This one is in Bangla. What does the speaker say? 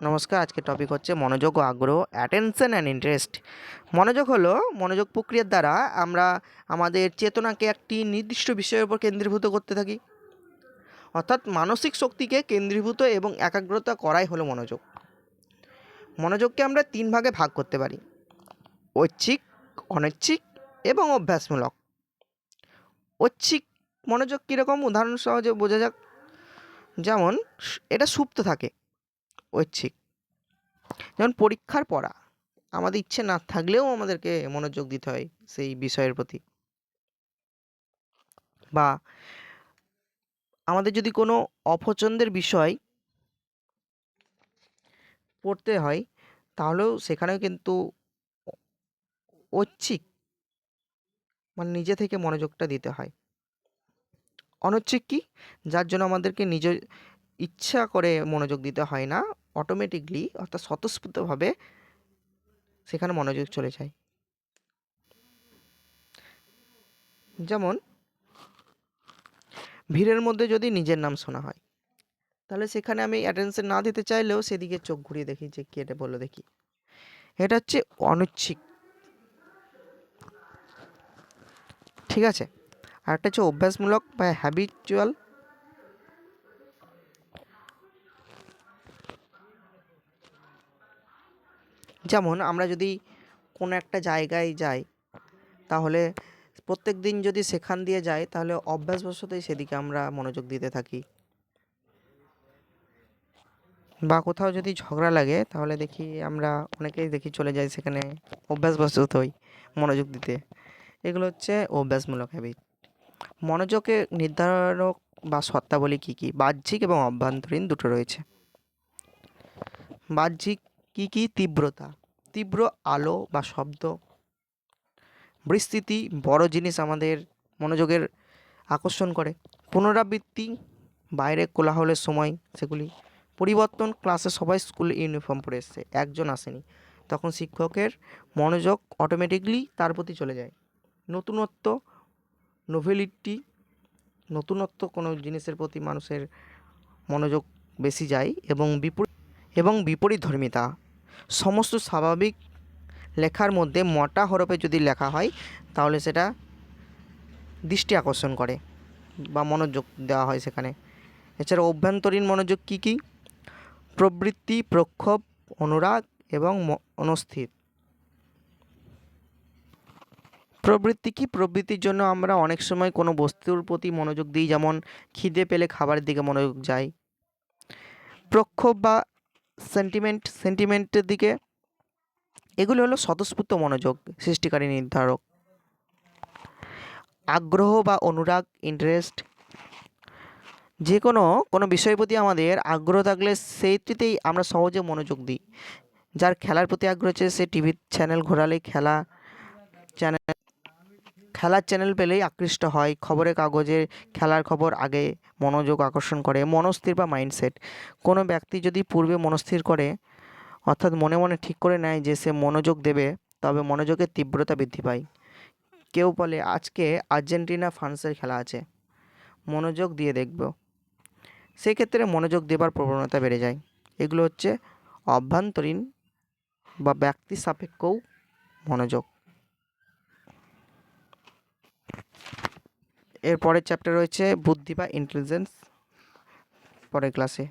নমস্কার, আজকের টপিক হচ্ছে মনোযোগ ও আগ্রহ, অ্যাটেনশন অ্যান্ড ইন্টারেস্ট। মনোযোগ হলো মনোযোগ প্রক্রিয়ার দ্বারা আমরা আমাদের চেতনাকে একটি নির্দিষ্ট বিষয়ের উপর কেন্দ্রীভূত করতে থাকি। অর্থাৎ মানসিক শক্তিকে কেন্দ্রীভূত এবং একাগ্রতা করাই হলো মনোযোগ। মনোযোগকে আমরা 3 ভাগে ভাগ করতে পারি: ঐচ্ছিক, অনৈচ্ছিক এবং অভ্যাসমূলক। ঐচ্ছিক মনোযোগ কীরকম, উদাহরণ সহজে বোঝা যাক। যেমন এটা সুপ্ত থাকে, ঐচ্ছিক। যেমন পরীক্ষার পড়া, আমাদের ইচ্ছে না থাকলেও আমাদেরকে মনোযোগ দিতে হয় সেই বিষয়ের প্রতি। বা আমাদের যদি কোনো অপছন্দের বিষয় পড়তে হয়, তাহলেও সেখানেও কিন্তু ঐচ্ছিক মানে নিজে থেকে মনোযোগটা দিতে হয়। অনৈচ্ছিক কি, যার জন্য আমাদেরকে নিজ ইচ্ছা করে মনোযোগ দিতে হয় না, অটোমেটিকলি অর্থাৎ স্বতঃস্ফূর্তভাবে সেখানে মনোযোগ চলে যায়। যেমন ভিড়ের মধ্যে যদি নিজের নাম শোনা হয়, তাহলে সেখানে আমি অ্যাটেনশন না দিতে চাইলেও সেদিকে চোখ ঘুরিয়ে দেখি যে কে এটা বললো দেখি। এটা হচ্ছে অনৈচ্ছিক, ঠিক আছে। আর একটা হচ্ছে অভ্যাসমূলক বা হ্যাবিচুয়াল। যেমন আমরা যদি কোনো একটা জায়গায় যাই, তাহলে প্রত্যেক দিন যদি সেখান দিয়ে যাই, তাহলে অভ্যাসবশতই সেদিকে আমরা মনোযোগ দিতে থাকি। বা কোথাও যদি ঝগড়া লাগে, তাহলে দেখি আমরা অনেকেই দেখি চলে যাই সেখানে অভ্যাসবশতই মনোযোগ দিতে। এগুলো হচ্ছে অভ্যাসমূলক হ্যাবিট। মনোযোগের নির্ধারক বা শর্তাবলী কী কী? বাহ্যিক এবং অভ্যন্তরীণ দুটো রয়েছে। বাহ্যিক কী কী? তীব্রতা, তীব্র আলো বা শব্দ। বিস্তৃতি, বড় জিনিস আমাদের মনোযোগের আকর্ষণ করে। পুনরাবৃত্তি, বাইরে কোলাহলের সময় সেগুলি। পরিবর্তন, ক্লাসে সবাই স্কুলে ইউনিফর্ম পরে এসছে, একজন আসেনি, তখন শিক্ষকের মনোযোগ অটোমেটিকলি তার প্রতি চলে যায়। নতুনত্ব, নোভেলিটি, নতুনত্ব কোনো জিনিসের প্রতি মানুষের মনোযোগ বেশি যায়। এবং বিপরীতধর্মিতা, সমস্ত স্বাভাবিক লেখার মধ্যে মোটা হরফে যদি লেখা হয়, তাহলে সেটা দৃষ্টি আকর্ষণ করে বা মনোযোগ দেওয়া হয় সেখানে। এছাড়া অভ্যন্তরীণ মনোযোগ কী কী? প্রবৃত্তি, প্রক্ষোভ, অনুরাগ এবং মনস্থির। প্রবৃত্তি কি? প্রবৃত্তির জন্য আমরা অনেক সময় কোনো বস্তুর প্রতি মনোযোগ দিই, যেমন খিদে পেলে খাবারের দিকে মনোযোগ যায়। প্রক্ষোভ বা সেন্টিমেন্টের দিকে। এগুলো হলো স্বতঃস্ফূর্ত মনোযোগ সৃষ্টিকারী নির্ধারক। আগ্রহ বা অনুরাগ, ইন্টারেস্ট, যে কোনো বিষয়ের প্রতি আমাদের আগ্রহ থাকলে সেইটিতেই আমরা সহজে মনোযোগ দিই। যার খেলার প্রতি আগ্রহ আছে, সে টিভির চ্যানেল ঘোরালে খেলার চ্যানেল পেলেই আকৃষ্ট হয়। খবরের কাগজের খেলার খবর আগে মনোযোগ আকর্ষণ করে। মনস্থির বা মাইন্ডসেট, কোনো ব্যক্তি যদি পূর্বে মনস্থির করে, অর্থাৎ মনে মনে ঠিক করে নেয় যে সে মনোযোগ দেবে, তবে মনোযোগের তীব্রতা বৃদ্ধি পায়। কেউ বলে আজকে আর্জেন্টিনা ফ্রান্সের খেলা আছে, মনোযোগ দিয়ে দেখব, সেক্ষেত্রে মনোযোগ দেবার প্রবণতা বেড়ে যায়। এগুলো হচ্ছে অভ্যন্তরীণ বা ব্যক্তি সাপেক্ষও মনোযোগ। এর পরের চ্যাপ্টার রয়েছে বুদ্ধি বা ইন্টেলিজেন্স, পরের ক্লাসে।